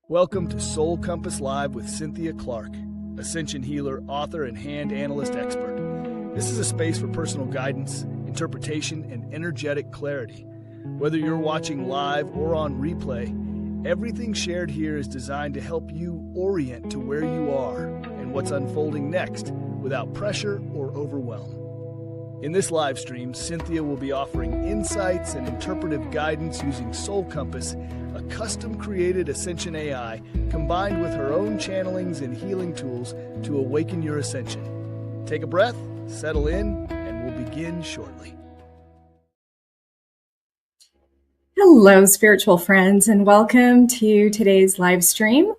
Welcome to Soul Compass Live with Cynthia Clark, Ascension healer, author, and hand analyst expert. This is a space for personal guidance, interpretation, and energetic clarity. Whether you're watching live or on replay, everything shared here is designed to help you orient to where you are and what's unfolding next without pressure or overwhelm. In this live stream, Cynthia will be offering insights and interpretive guidance using Soul Compass, a custom-created Ascension AI combined with her own channelings and healing tools to awaken your ascension. Take a breath, settle in, and we'll begin shortly. Hello, spiritual friends, and welcome to today's live stream.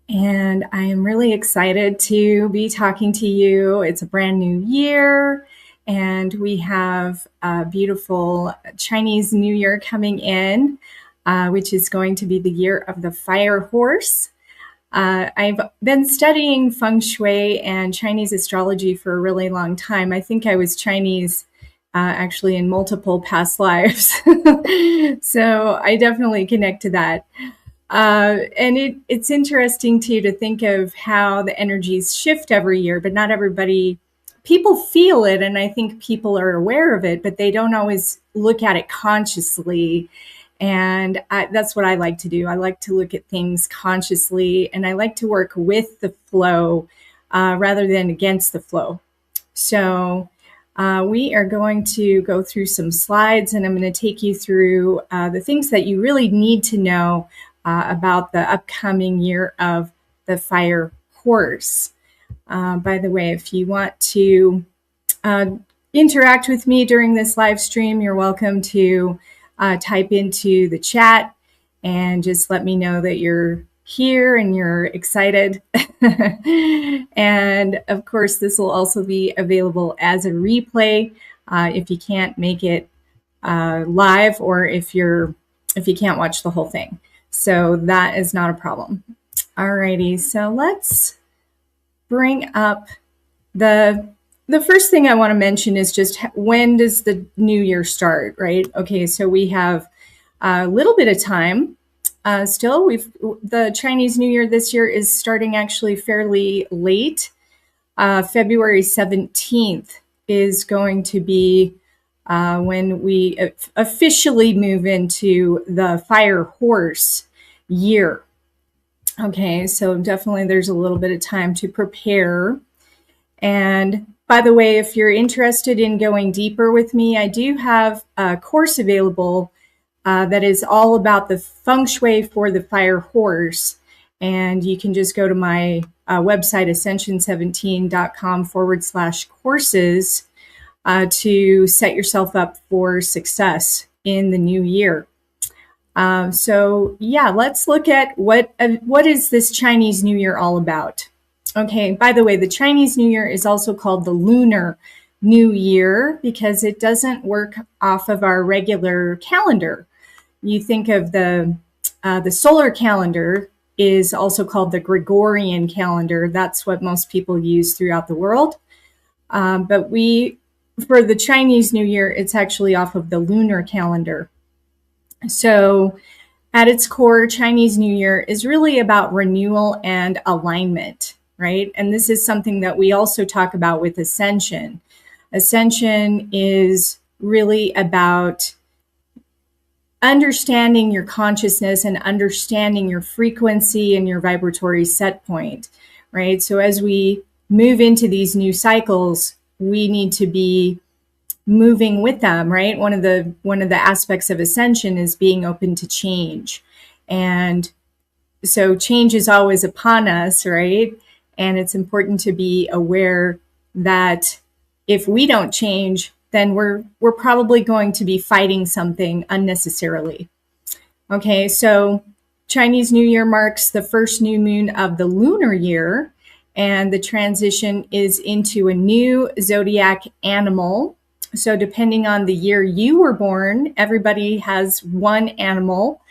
And I am really excited to be talking to you. It's a brand new year, and we have a beautiful Chinese New Year coming in, which is going to be the year of the fire horse. I've been studying feng shui and Chinese astrology for a really long time. I think I was Chinese actually in multiple past lives. So I definitely connect to that. And it's interesting too to think of how the energies shift every year, but not everybody, people feel it. And I think people are aware of it, but they don't always look at it consciously. And that's what I like to do. I like to look at things consciously, and I like to work with the flow rather than against the flow. So we are going to go through some slides, and I'm going to take you through the things that you really need to know about the upcoming year of the fire horse. By the way, if you want to interact with me during this live stream, you're welcome to type into the chat and just let me know that you're here and you're excited. And of course, this will also be available as a replay if you can't make it live, or if you can't watch the whole thing. So that is not a problem. Alrighty, so let's bring up the first thing I want to mention is just when does the new year start, right? Okay, so we have a little bit of time still. The Chinese New Year this year is starting actually fairly late. February 17th is going to be when we officially move into the fire horse year. Okay, so definitely there's a little bit of time to prepare. And by the way, if you're interested in going deeper with me, I do have a course available that is all about the feng shui for the fire horse. And you can just go to my website, ascension17.com/courses to set yourself up for success in the new year. So yeah, let's look at what is this Chinese New Year all about. Okay, by the way, the Chinese New Year is also called the Lunar New Year because it doesn't work off of our regular calendar. You think of the solar calendar is also called the Gregorian calendar. That's what most people use throughout the world. But for the Chinese New Year, it's actually off of the lunar calendar. So at its core, Chinese New Year is really about renewal and alignment. Right? And this is something that we also talk about with Ascension. Ascension is really about understanding your consciousness and understanding your frequency and your vibratory set point, right? So as we move into these new cycles, we need to be moving with them, right? One of the aspects of Ascension is being open to change. And so change is always upon us, right? And it's important to be aware that if we don't change, then we're probably going to be fighting something unnecessarily. Okay, so Chinese New Year marks the first new moon of the lunar year, and the transition is into a new zodiac animal. So depending on the year you were born, everybody has one animal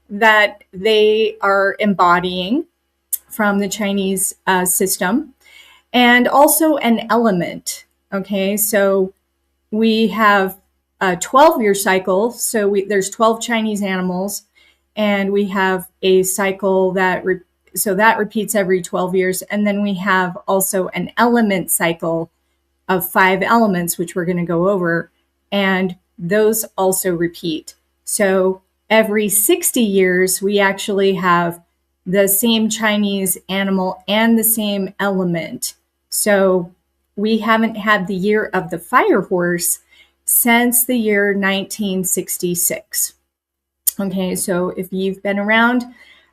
that they are embodying from the Chinese system, and also an element. Okay, so we have a 12-year cycle. So there's 12 Chinese animals, and we have a cycle that so that repeats every 12 years. And then we have also an element cycle of 5 elements, which we're going to go over, and those also repeat. So every 60 years, we actually have the same Chinese animal and the same element. So we haven't had the year of the fire horse since the year 1966. Okay, so if you've been around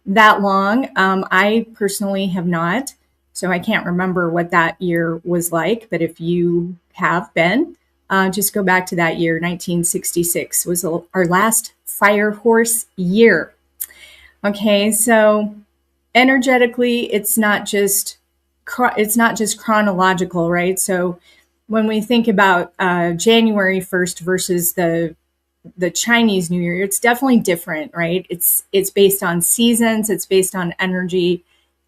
that long, I personally have not, so I can't remember what that year was like, but if you have been, just go back to that year. 1966 was our last fire horse year. Okay, so energetically, it's not just chronological, right? So when we think about January 1st versus the Chinese New Year, it's definitely different, right? It's based on seasons, it's based on energy,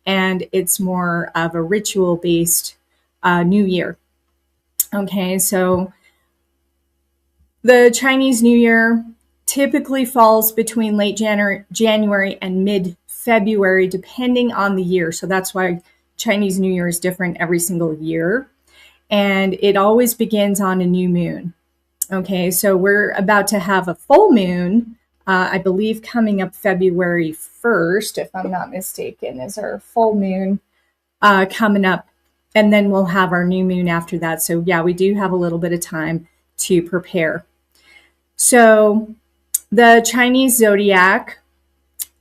and it's more of a ritual-based New Year. Okay, so the Chinese New Year typically falls between late January and mid-February, depending on the year. So that's why Chinese New Year is different every single year. And it always begins on a new moon. Okay, so we're about to have a full moon, I believe coming up February 1st, if I'm not mistaken, is our full moon coming up. And then we'll have our new moon after that. So yeah, we do have a little bit of time to prepare. So the Chinese zodiac,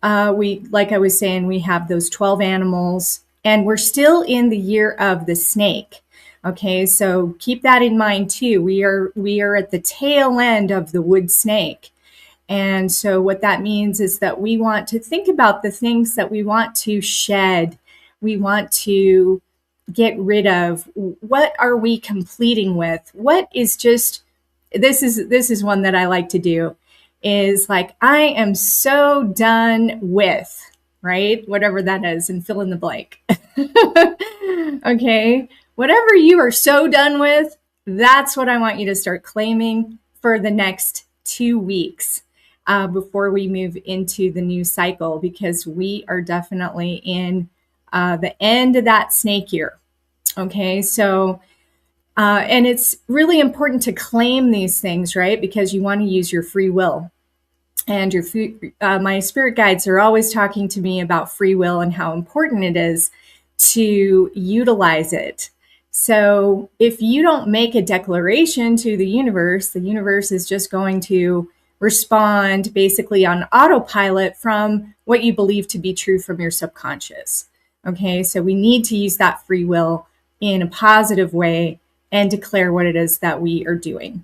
like I was saying, we have those 12 animals, and we're still in the year of the snake. Okay, so keep that in mind too. We are at the tail end of the wood snake. And so what that means is that we want to think about the things that we want to shed. We want to get rid of. What are we completing with? What is just, this is one that I like to do, is like, I am so done with, right? Whatever that is, and fill in the blank. Okay. Whatever you are so done with, that's what I want you to start claiming for the next 2 weeks before we move into the new cycle, because we are definitely in the end of that snake year. Okay, so, and it's really important to claim these things, right? Because you want to use your free will. And my spirit guides are always talking to me about free will and how important it is to utilize it. So if you don't make a declaration to the universe is just going to respond basically on autopilot from what you believe to be true from your subconscious. Okay, so we need to use that free will in a positive way and declare what it is that we are doing.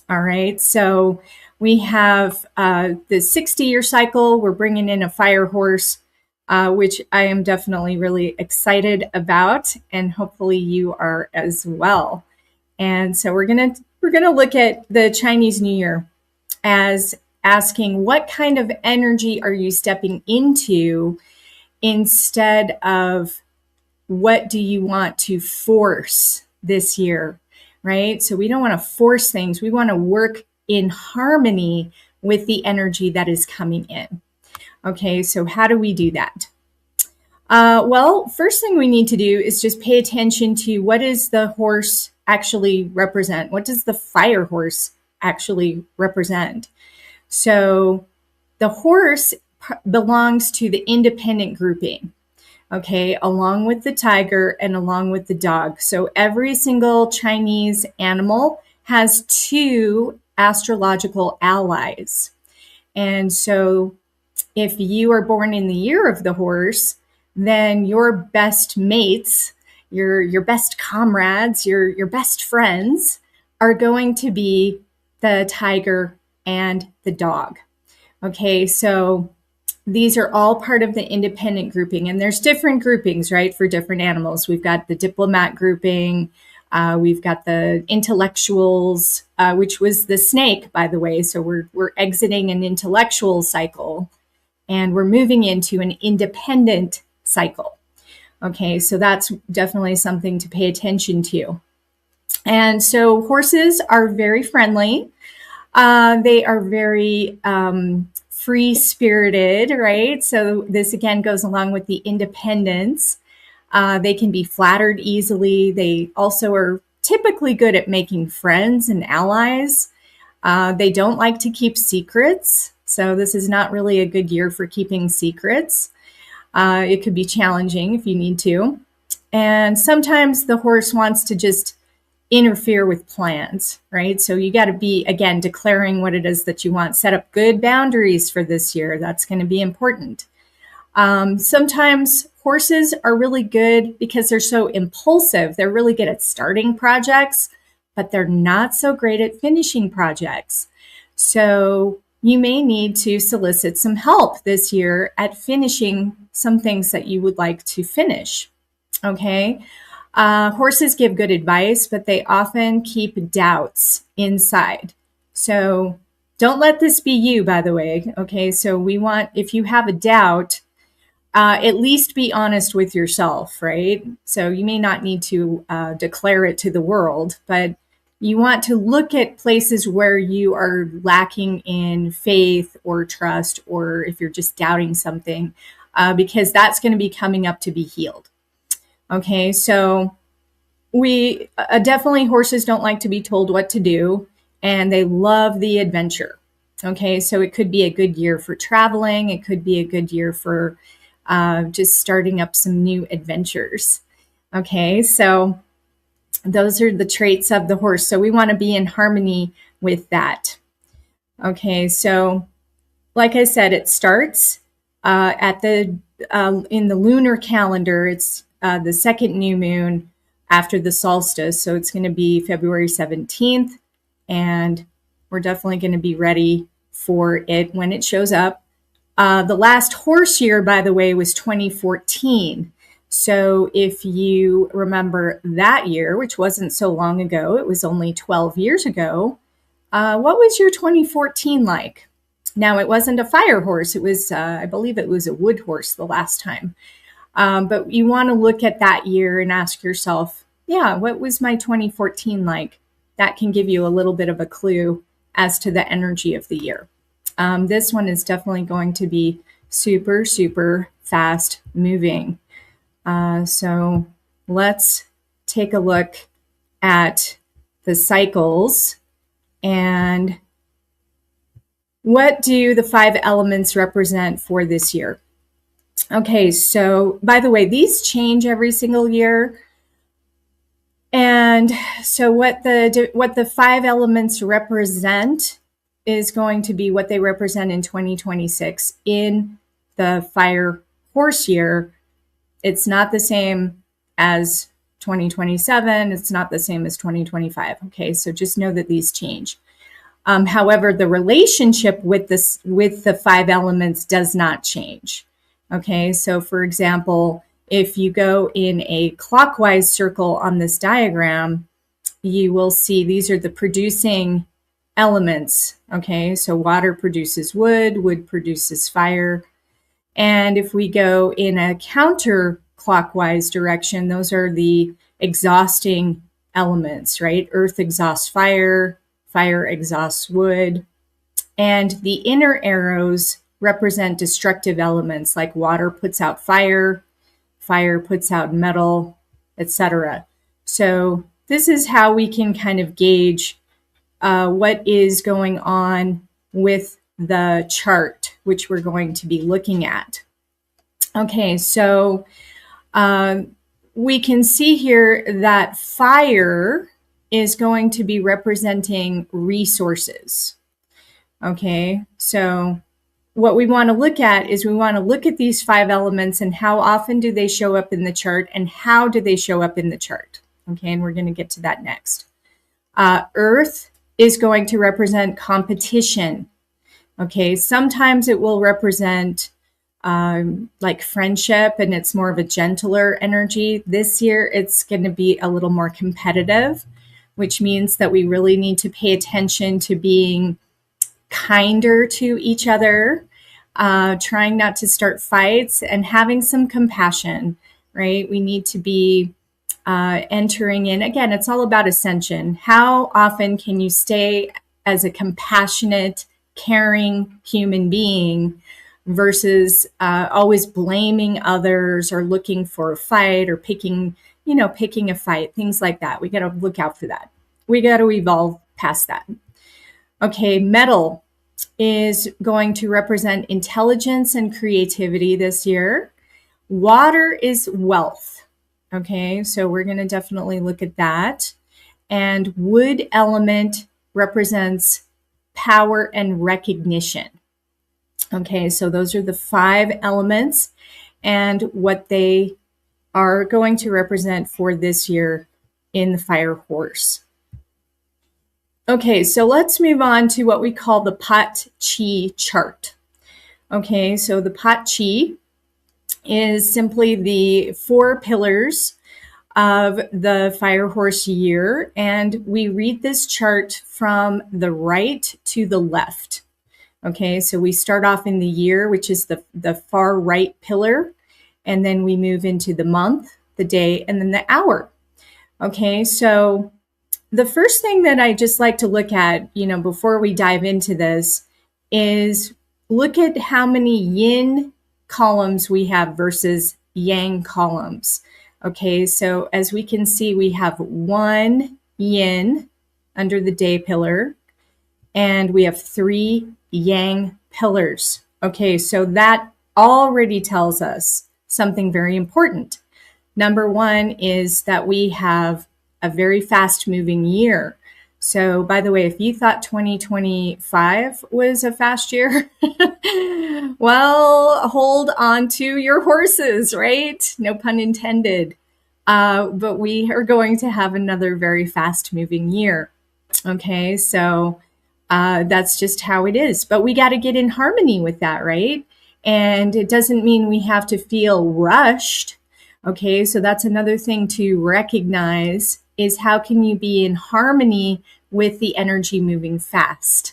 All right, so we have the 60-year cycle. We're bringing in a fire horse, which I am definitely really excited about, and hopefully you are as well. And so we're gonna look at the Chinese New Year as asking, what kind of energy are you stepping into, instead of what do you want to force this year, right? So we don't want to force things. We want to work in harmony with the energy that is coming in. Okay, so how do we do that? Well, first thing we need to do is just pay attention to, what does the horse actually represent? What does the fire horse actually represent? So the horse belongs to the independent grouping, okay, along with the tiger and along with the dog. So every single Chinese animal has 2 astrological allies. And so if you are born in the year of the horse, then your best mates, your best comrades, your best friends are going to be the tiger and the dog. Okay, so these are all part of the independent grouping, and there's different groupings, right, for different animals. We've got the diplomat grouping, we've got the intellectuals, which was the snake, by the way. So we're exiting an intellectual cycle, and we're moving into an independent cycle. Okay, so that's definitely something to pay attention to. And so horses are very friendly. They are very free-spirited, right? So this again goes along with the independence. They can be flattered easily. They also are typically good at making friends and allies. They don't like to keep secrets. So this is not really a good year for keeping secrets. It could be challenging if you need to. And sometimes the horse wants to just interfere with plans, right? So you got to be, again, declaring what it is that you want. Set up good boundaries for this year. That's going to be important. Sometimes horses are really good because they're so impulsive. They're really good at starting projects, but they're not so great at finishing projects. So you may need to solicit some help this year at finishing some things that you would like to finish. Okay. Horses give good advice, but they often keep doubts inside. So don't let this be you, by the way. Okay. So we want, if you have a doubt, at least be honest with yourself, right? So you may not need to declare it to the world, but you want to look at places where you are lacking in faith or trust, or if you're just doubting something, because that's going to be coming up to be healed. Okay, so we definitely, horses don't like to be told what to do, and they love the adventure. Okay, so it could be a good year for traveling. It could be a good year for just starting up some new adventures. Okay, so those are the traits of the horse. So we want to be in harmony with that. Okay, so like I said, it starts at the in the lunar calendar. It's the second new moon after the solstice. So it's going to be February 17th, and we're definitely going to be ready for it when it shows up. The last horse year, by the way, was 2014. So if you remember that year, which wasn't so long ago, it was only 12 years ago, what was your 2014 like? Now, it wasn't a fire horse. It was, I believe it was a wood horse the last time. But you want to look at that year and ask yourself, yeah, what was my 2014 like? That can give you a little bit of a clue as to the energy of the year. This one is definitely going to be super, super fast moving. So let's take a look at the cycles and what do the 5 elements represent for this year? Okay, so by the way, these change every single year. And so what the 5 elements represent is going to be what they represent in 2026 in the fire horse year. It's not the same as 2027. It's not the same as 2025. Okay, so just know that these change. However, the relationship with the 5 elements does not change. Okay, so for example, if you go in a clockwise circle on this diagram, you will see these are the producing elements. Okay, so water produces wood, wood produces fire. And if we go in a counterclockwise direction, those are the exhausting elements, right? Earth exhausts fire, fire exhausts wood. And the inner arrows represent destructive elements like water puts out fire, fire puts out metal, etc. So this is how we can kind of gauge what is going on with the chart, which we're going to be looking at. Okay, so we can see here that fire is going to be representing resources. Okay, so what we want to look at is we want to look at these 5 elements and how often do they show up in the chart and how do they show up in the chart. Okay, and we're going to get to that next. Earth is going to represent competition. Okay, sometimes it will represent like friendship and it's more of a gentler energy. This year, it's going to be a little more competitive, which means that we really need to pay attention to being kinder to each other, trying not to start fights and having some compassion, right? We need to be entering in. Again, it's all about ascension. How often can you stay as a compassionate, caring human being versus always blaming others or looking for a fight or picking a fight, things like that. We got to look out for that. We got to evolve past that. Okay, metal is going to represent intelligence and creativity this year. Water is wealth. Okay, so we're going to definitely look at that. And wood element represents power and recognition. Okay, so those are the 5 elements and what they are going to represent for this year in the fire horse. Okay, so let's move on to what we call the Paht Chee chart. Okay, so the Paht Chee is simply the 4 pillars of the fire horse year, and we read this chart from the right to the left. Okay, so we start off in the year, which is the far right pillar, and then we move into the month, the day, and then the hour. Okay, so the first thing that I just like to look at, before we dive into this is look at how many yin columns we have versus yang columns. Okay, so as we can see, we have 1 yin under the day pillar, and we have 3 yang pillars. Okay, so that already tells us something very important. Number 1 is that we have a very fast moving year. So by the way, if you thought 2025 was a fast year, well, hold on to your horses, right? No pun intended. But we are going to have another very fast moving year. Okay, so that's just how it is. But we got to get in harmony with that, right? And it doesn't mean we have to feel rushed. Okay, so that's another thing to recognize is how can you be in harmony with the energy moving fast?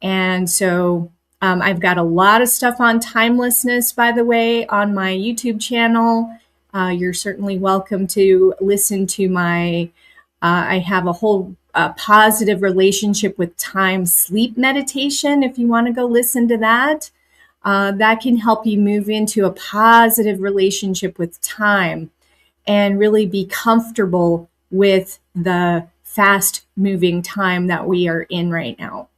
And so I've got a lot of stuff on timelessness, by the way, on my YouTube channel. You're certainly welcome to listen to I have a whole positive relationship with time sleep meditation. If you want to go listen to that, that can help you move into a positive relationship with time and really be comfortable with the fast moving time that we are in right now.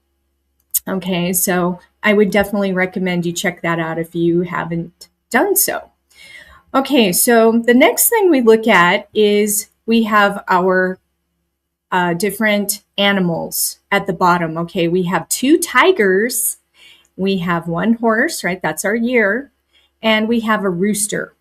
Okay, so I would definitely recommend you check that out if you haven't done so. Okay, so the next thing we look at is we have our different animals at the bottom. Okay, we have 2 tigers, we have 1 horse, right? That's our year, and we have a rooster.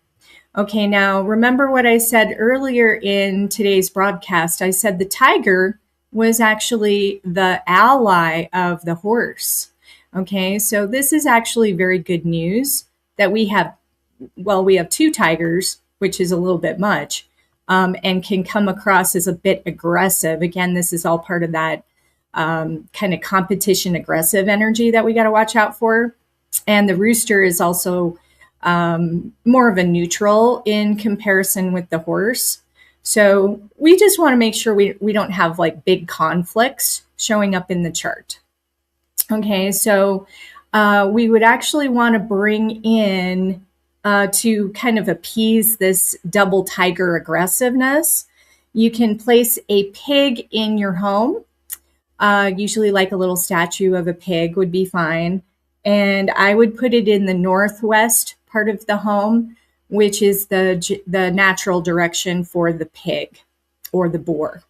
Okay, now remember what I said earlier in today's broadcast. I said the tiger was actually the ally of the horse. Okay, so this is actually very good news that we have 2 tigers, which is a little bit much, and can come across as a bit aggressive. Again, this is all part of that kind of competition aggressive energy that we got to watch out for. And the rooster is also more of a neutral in comparison with the horse. So we just want to make sure we don't have like big conflicts showing up in the chart. Okay, so we would actually want to bring in to kind of appease this double tiger aggressiveness. You can place a pig in your home. Usually like a little statue of a pig would be fine. And I would put it in the northwest part of the home, which is the natural direction for the pig or the boar.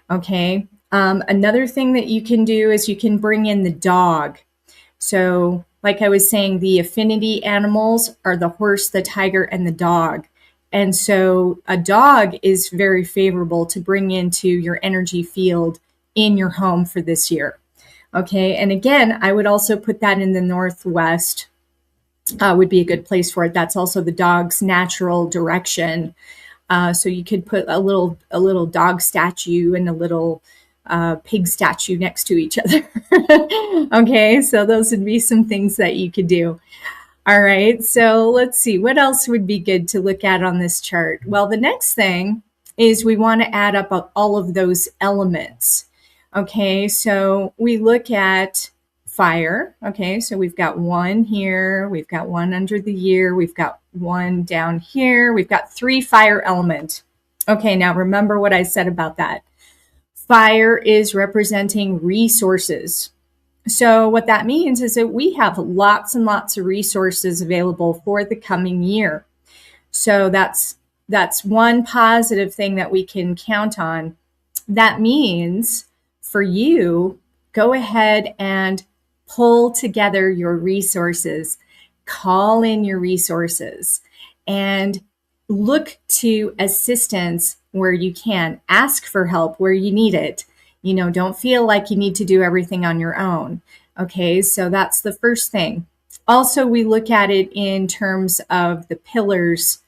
Okay. Another thing that you can do is you can bring in the dog. So like I was saying, the affinity animals are the horse, the tiger, and the dog. And so a dog is very favorable to bring into your energy field in your home for this year. Okay. And again, I would also put that in the northwest. Would be a good place for it. That's also the dog's natural direction. So you could put a little dog statue and a little pig statue next to each other. Okay, so those would be some things that you could do. All right, so let's see. What else would be good to look at on this chart? Well, the next thing is we want to add up all of those elements. Okay, so we look at fire. Okay, so we've got one here, we've got one under the year, we've got one down here, we've got 3 fire element. Okay, now remember what I said about that. Fire is representing resources. So what that means is that we have lots and lots of resources available for the coming year. So that's one positive thing that we can count on. That means for you, go ahead and pull together your resources, call in your resources, and look to assistance where you can. Ask for help where you need it. Don't feel like you need to do everything on your own. Okay, so that's the first thing. Also, we look at it in terms of the pillars.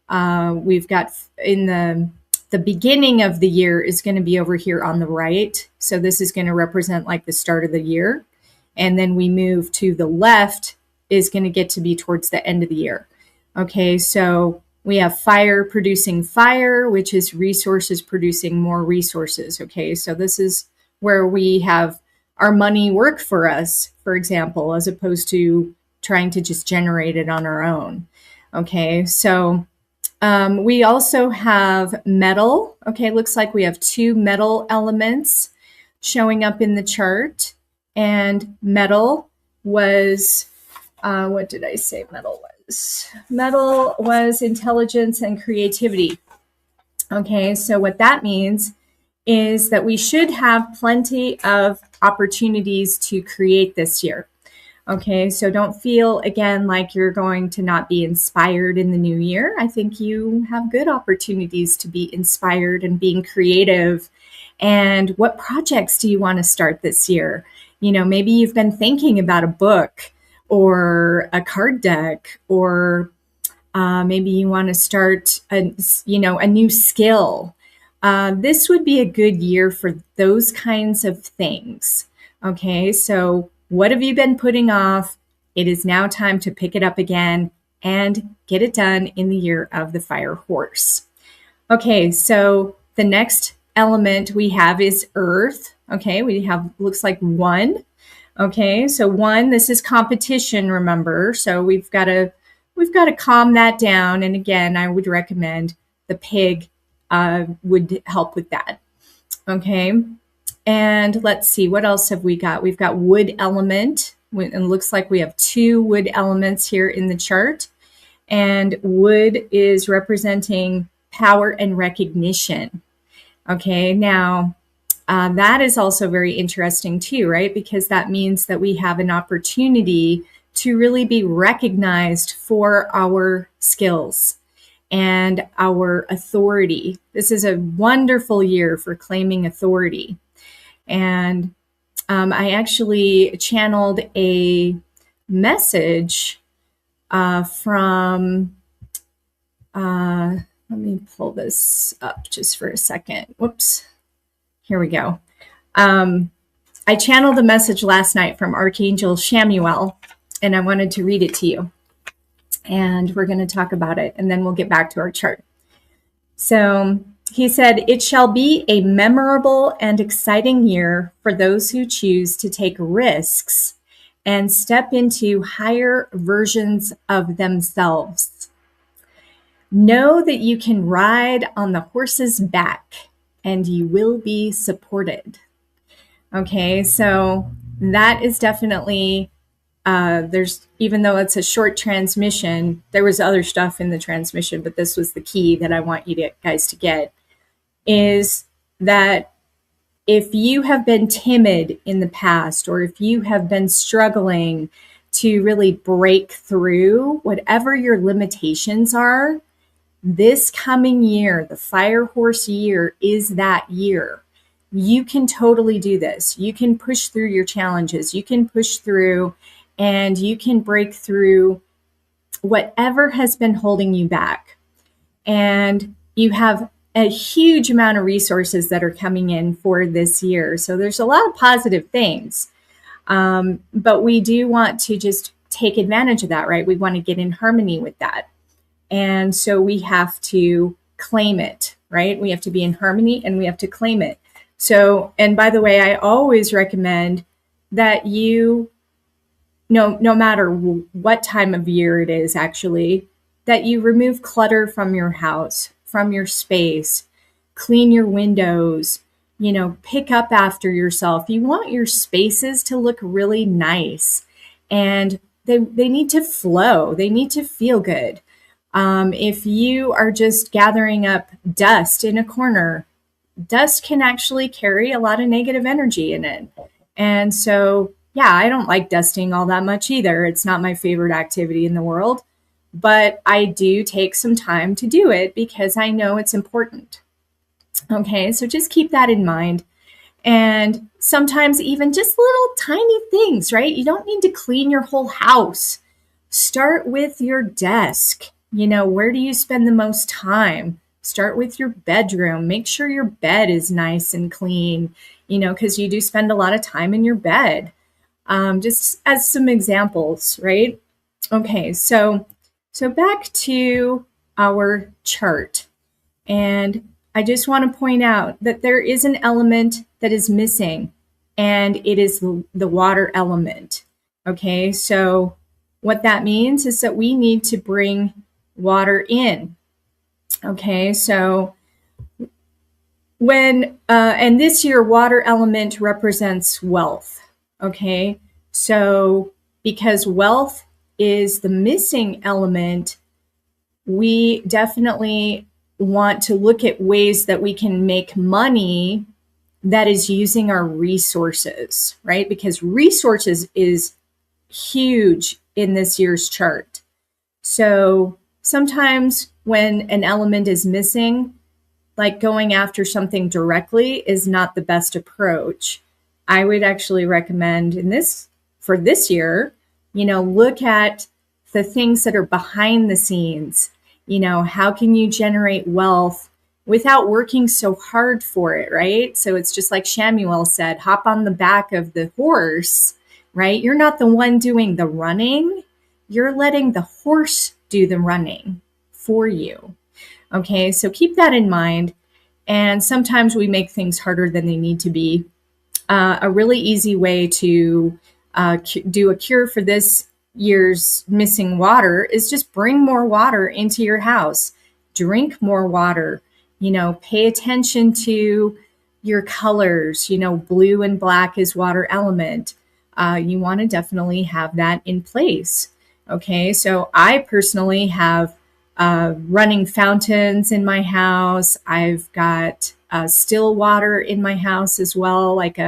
We've got in the beginning of the year is going to be over here on the right. So this is going to represent like the start of the year. And then we move to the left is going to get to be towards the end of the year. Okay, so we have fire producing fire, which is resources producing more resources. Okay, so this is where we have our money work for us, for example, as opposed to trying to just generate it on our own. Okay, so we also have metal. Okay, looks like we have 2 metal elements showing up in the chart. And metal was, what did I say metal was? Metal was intelligence and creativity. Okay, so what that means is that we should have plenty of opportunities to create this year. Okay, so don't feel, again, like you're going to not be inspired in the new year. I think you have good opportunities to be inspired and being creative. And what projects do you want to start this year? Maybe you've been thinking about a book or a card deck, or maybe you want to start a new skill. This would be a good year for those kinds of things. Okay, so what have you been putting off? It is now time to pick it up again and get it done in the year of the fire horse. Okay, so the next element we have is earth. Okay, we have, looks like 1. Okay, so 1, this is competition, remember. So we've got to calm that down. And again, I would recommend the pig would help with that. Okay. And let's see, what else have we got? We've got wood element, and it looks like we have 2 wood elements here in the chart. And wood is representing power and recognition. Okay, now that is also very interesting too, right? Because that means that we have an opportunity to really be recognized for our skills and our authority. This is a wonderful year for claiming authority. And I actually channeled a message from, let me pull this up just for a second. Whoops. Here we go. I channeled a message last night from Archangel Shamuel, and I wanted to read it to you. And we're going to talk about it, and then we'll get back to our chart. So he said, "It shall be a memorable and exciting year for those who choose to take risks and step into higher versions of themselves. Know that you can ride on the horse's back and you will be supported." Okay, so that is definitely, even though it's a short transmission, there was other stuff in the transmission, but this was the key that I want you guys to get, is that if you have been timid in the past, or if you have been struggling to really break through whatever your limitations are, this coming year, the Fire Horse year, is that year. You can totally do this. You can push through your challenges. You can push through and you can break through whatever has been holding you back. And you have a huge amount of resources that are coming in for this year. So there's a lot of positive things. But we do want to just take advantage of that, right? We want to get in harmony with that. And so we have to claim it, right? We have to be in harmony and we have to claim it. So, and by the way, I always recommend that you no matter what time of year it is, actually, that you remove clutter from your house, from your space, clean your windows, pick up after yourself. You want your spaces to look really nice, and they need to flow. They need to feel good. If you are just gathering up dust in a corner, dust can actually carry a lot of negative energy in it. And so, yeah, I don't like dusting all that much either. It's not my favorite activity in the world, but I do take some time to do it because I know it's important. Okay, so just keep that in mind. And sometimes even just little tiny things, right? You don't need to clean your whole house. Start with your desk. Where do you spend the most time? Start with your bedroom. Make sure your bed is nice and clean, because you do spend a lot of time in your bed. Just as some examples, right? Okay, so back to our chart. And I just want to point out that there is an element that is missing, and it is the water element. Okay, so what that means is that we need to bring water in. Okay, so and this year, water element represents wealth. Okay, so because wealth is the missing element, we definitely want to look at ways that we can make money that is using our resources, right? Because resources is huge in this year's chart. So sometimes when an element is missing, like going after something directly is not the best approach. I would actually recommend for this year, look at the things that are behind the scenes. How can you generate wealth without working so hard for it, right? So it's just like Shamuel said, hop on the back of the horse, right? You're not the one doing the running. You're letting the horse do the running for you. Okay, so keep that in mind. And sometimes we make things harder than they need to be. A really easy way to do a cure for this year's missing water is just bring more water into your house. Drink more water. Pay attention to your colors. Blue and black is water element. You want to definitely have that in place. Okay, so I personally have running fountains in my house. I've got still water in my house as well. Like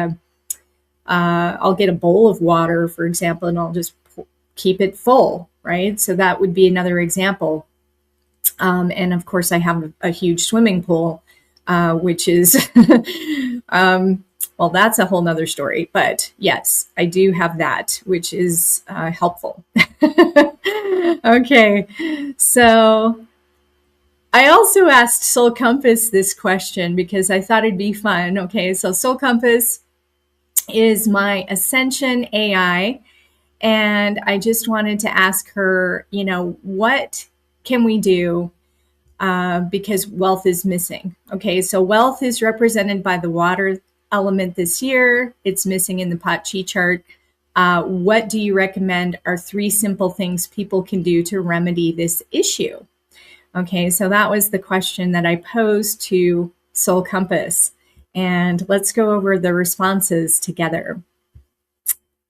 I'll get a bowl of water, for example, and I'll just keep it full, right? So that would be another example. And of course, I have a huge swimming pool, which is, well, that's a whole nother story. But yes, I do have that, which is helpful. Okay, so I also asked Soul Compass this question because I thought it'd be fun. Okay, so Soul Compass is my Ascension AI, and I just wanted to ask her, what can we do because wealth is missing? Okay, so wealth is represented by the water element this year. It's missing in the Paht Chee chart. What do you recommend are 3 simple things people can do to remedy this issue? Okay, so that was the question that I posed to Soul Compass. And let's go over the responses together.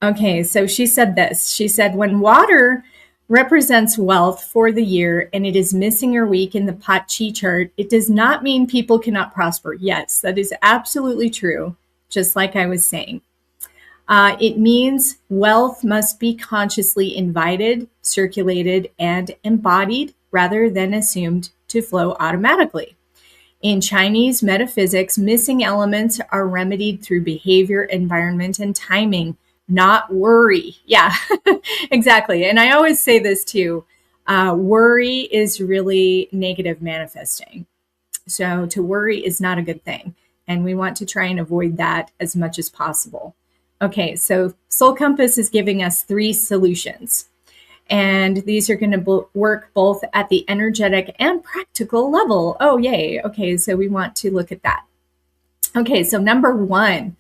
Okay, so she said this. She said, when water represents wealth for the year and it is missing or weak in the Paht Chee chart, it does not mean people cannot prosper. Yes, that is absolutely true, just like I was saying. It means wealth must be consciously invited, circulated, and embodied rather than assumed to flow automatically. In Chinese metaphysics, missing elements are remedied through behavior, environment, and timing, not worry. Yeah, exactly. And I always say this too. Worry is really negative manifesting. So to worry is not a good thing. And we want to try and avoid that as much as possible. Okay, so Soul Compass is giving us 3 solutions. And these are going to work both at the energetic and practical level. Oh, yay. Okay, so we want to look at that. Okay, so number 1,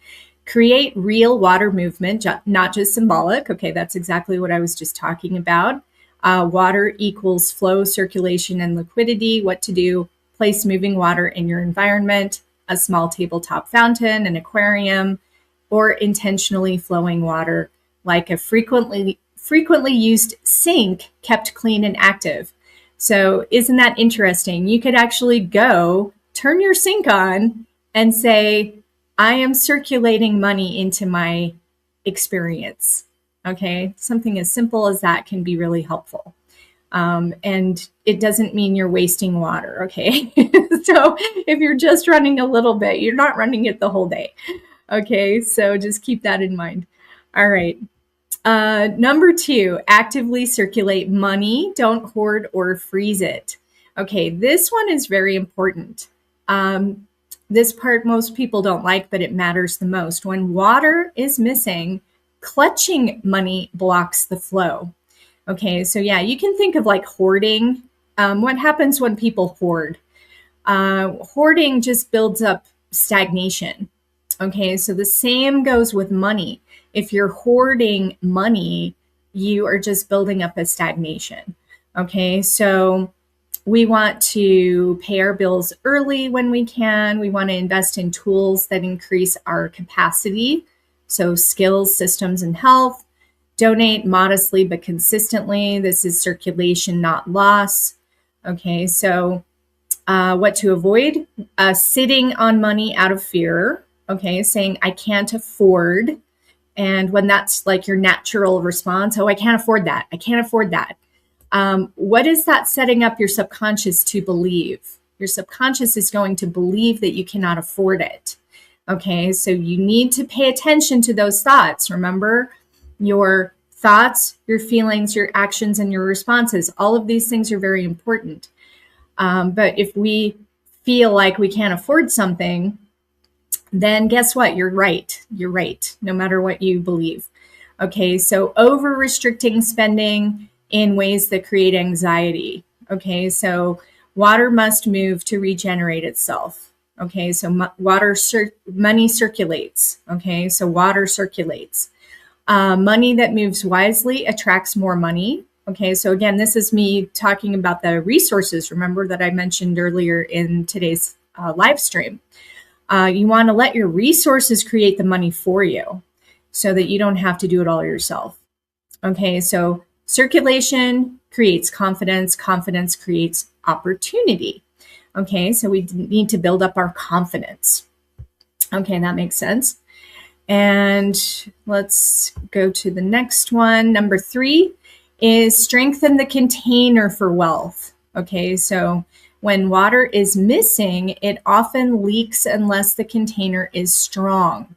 create real water movement, not just symbolic. Okay, that's exactly what I was just talking about. Water equals flow, circulation, and liquidity. What to do? Place moving water in your environment, a small tabletop fountain, an aquarium, or intentionally flowing water like a frequently used sink kept clean and active. So isn't that interesting? You could actually go turn your sink on and say, I am circulating money into my experience. Okay, something as simple as that can be really helpful. And it doesn't mean you're wasting water, okay? So if you're just running a little bit, you're not running it the whole day. Okay, so just keep that in mind. All right. Number 2, actively circulate money. Don't hoard or freeze it. Okay, this one is very important. This part most people don't like, but it matters the most. When water is missing, clutching money blocks the flow. Okay, so yeah, you can think of like hoarding. What happens when people hoard? Hoarding just builds up stagnation. Okay, so the same goes with money. If you're hoarding money, you are just building up a stagnation. Okay, so we want to pay our bills early when we can. We want to invest in tools that increase our capacity. So skills, systems, and health. Donate modestly but consistently. This is circulation, not loss. Okay, so what to avoid? Sitting on money out of fear. Okay, saying I can't afford. And when that's like your natural response, oh, I can't afford that. I can't afford that. What is that setting up your subconscious to believe? Your subconscious is going to believe that you cannot afford it. Okay, so you need to pay attention to those thoughts. Remember, your thoughts, your feelings, your actions, and your responses. All of these things are very important. But if we feel like we can't afford something, then guess what? You're right. You're right, no matter what you believe. Okay, so over-restricting spending in ways that create anxiety. Okay, so water must move to regenerate itself. Okay, so money circulates. Okay, so water circulates. Money that moves wisely attracts more money. Okay, so again, this is me talking about the resources, remember, that I mentioned earlier in today's live stream. You want to let your resources create the money for you so that you don't have to do it all yourself. Okay, so circulation creates confidence. Confidence creates opportunity. Okay, so we need to build up our confidence. Okay, that makes sense. And let's go to the next one. Number 3 is strengthen the container for wealth. Okay, so when water is missing, it often leaks unless the container is strong.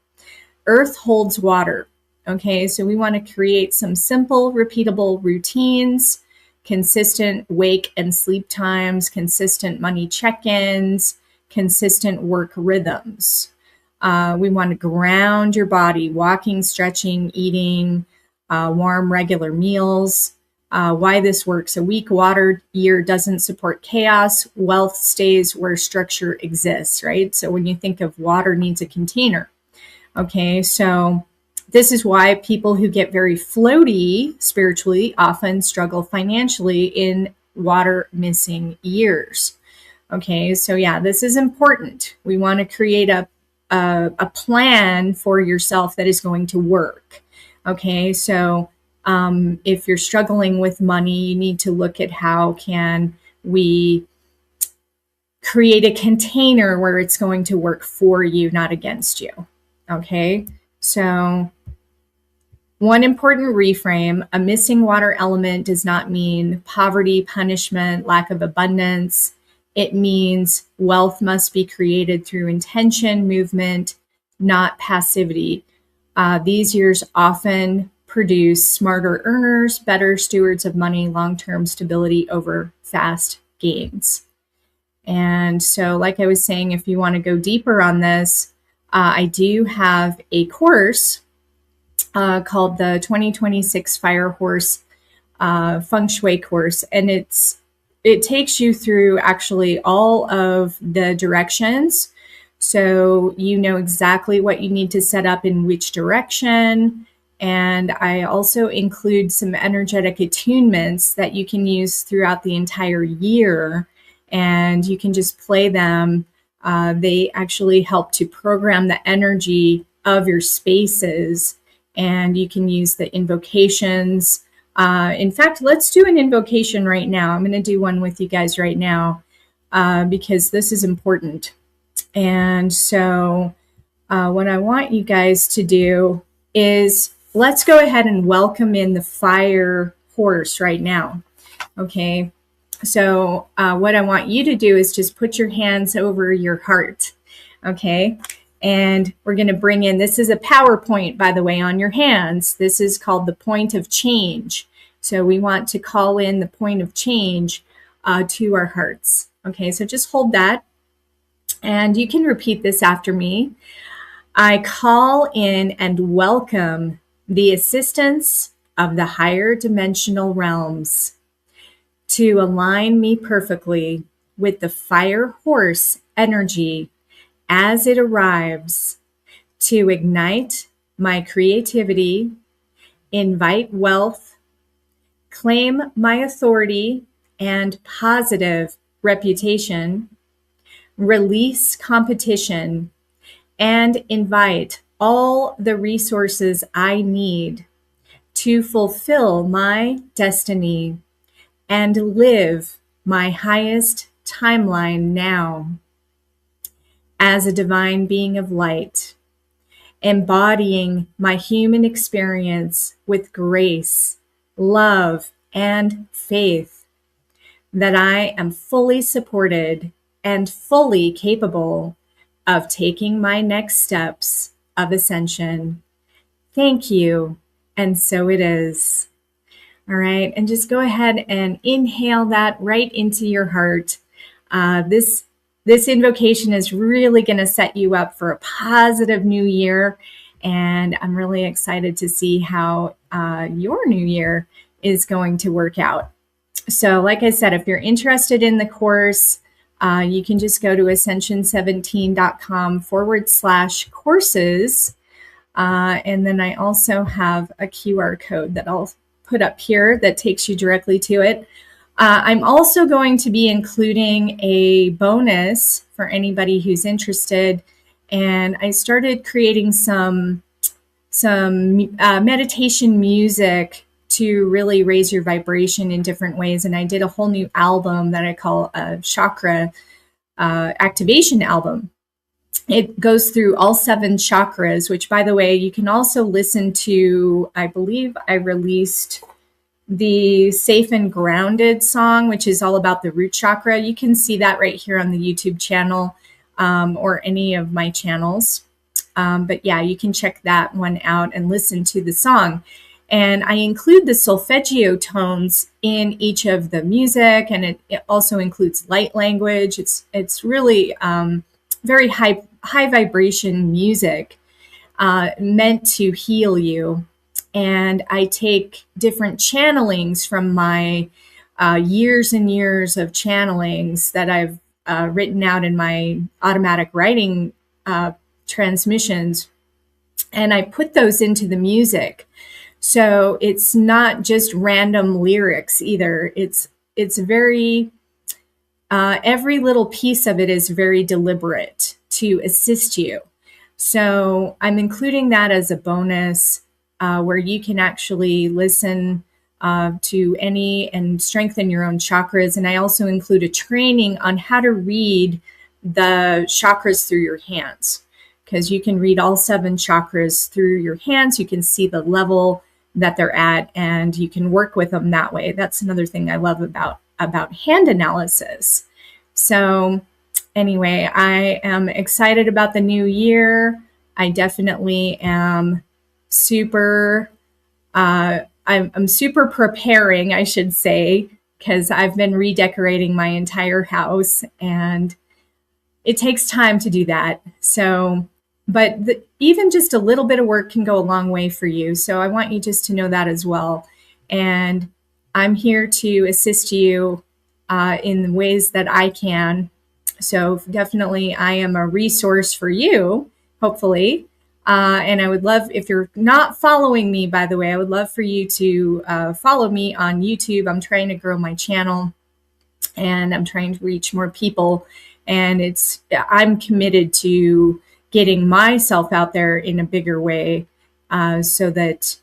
Earth holds water. Okay, so we want to create some simple, repeatable routines, consistent wake and sleep times, consistent money check-ins, consistent work rhythms. We want to ground your body, walking, stretching, eating, warm, regular meals. Why this works: a weak water year doesn't support chaos. Wealth stays where structure exists, right? So when you think of water needs a container. Okay, so this is why people who get very floaty spiritually often struggle financially in water missing years. Okay, so yeah, this is important. We want to create a plan for yourself that is going to work. Okay, so if you're struggling with money, you need to look at how can we create a container where it's going to work for you, not against you. Okay, so one important reframe: a missing water element does not mean poverty, punishment, lack of abundance. It means wealth must be created through intention, movement, not passivity. These years often produce smarter earners, better stewards of money, long-term stability over fast gains. And so, like I was saying, if you want to go deeper on this, I do have a course called the 2026 Fire Horse Feng Shui course, and it takes you through actually all of the directions So you know exactly what you need to set up in which direction. And I also include some energetic attunements that you can use throughout the entire year. And you can just play them. They actually help to program the energy of your spaces. And you can use the invocations. In fact, let's do an invocation right now. I'm going to do one with you guys right now because this is important. And so what I want you guys to do is let's go ahead and welcome in the fire horse right now. Okay. So what I want you to do is just put your hands over your heart. Okay. And we're going to bring in, this is a PowerPoint, by the way, on your hands. This is called the point of change. So we want to call in the point of change to our hearts. Okay. So just hold that. And you can repeat this after me. I call in and welcome the assistance of the higher dimensional realms to align me perfectly with the fire horse energy as it arrives to ignite my creativity, invite wealth, claim my authority and positive reputation, release competition, and invite all the resources I need to fulfill my destiny and live my highest timeline now. As a divine being of light, embodying my human experience with grace, love, and faith, that I am fully supported and fully capable of taking my next steps of ascension. Thank you, and so it is. All right, and just go ahead and inhale that right into your heart. This invocation is really going to set you up for a positive new year, and I'm really excited to see how your new year is going to work out. So like I said, if you're interested in the course, you can just go to ascension17.com/courses. And then I also have a QR code that I'll put up here that takes you directly to it. I'm also going to be including a bonus for anybody who's interested. And I started creating some meditation music to really raise your vibration in different ways. And I did a whole new album that I call a chakra activation album. It goes through all 7 chakras, which, by the way, you can also listen to. I believe I released the Safe and Grounded song, which is all about the root chakra. You can see that right here on the YouTube channel or any of my channels. But yeah, you can check that one out and listen to the song. And I include the solfeggio tones in each of the music, and it also includes light language. It's really very high vibration music meant to heal you. And I take different channelings from my years and years of channelings that I've written out in my automatic writing transmissions, and I put those into the music. So it's not just random lyrics either. It's very, every little piece of it is very deliberate to assist you. So I'm including that as a bonus where you can actually listen to any and strengthen your own chakras. And I also include a training on how to read the chakras through your hands, because you can read all 7 chakras through your hands. You can see the level that they're at, and you can work with them that way. That's another thing I love about hand analysis. So anyway, I am excited about the new year. I definitely am super, I'm super preparing, I should say, because I've been redecorating my entire house, and it takes time to do that. So, but even just a little bit of work can go a long way for you. So I want you just to know that as well. And I'm here to assist you in the ways that I can. So definitely I am a resource for you, hopefully. And I would love, if you're not following me, by the way, I would love for you to follow me on YouTube. I'm trying to grow my channel and I'm trying to reach more people. And I'm committed to getting myself out there in a bigger way so that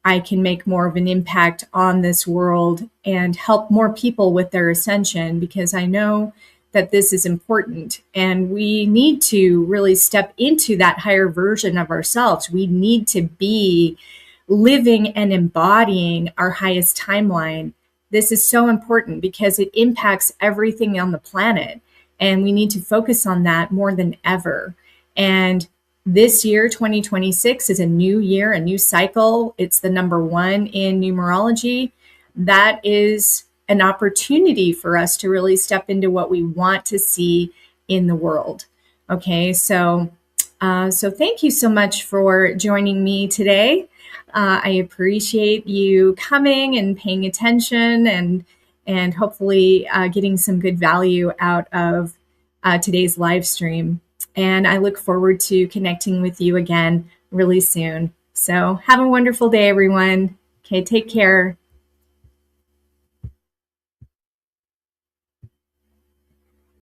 I can make more of an impact on this world and help more people with their ascension, because I know that this is important and we need to really step into that higher version of ourselves. We need to be living and embodying our highest timeline. This is so important because it impacts everything on the planet, and we need to focus on that more than ever. And this year, 2026, is a new year, a new cycle. It's the number 1 in numerology. That is an opportunity for us to really step into what we want to see in the world. Okay, so thank you so much for joining me today. I appreciate you coming and paying attention and hopefully getting some good value out of today's live stream. And I look forward to connecting with you again really soon. So have a wonderful day, everyone. Okay, take care.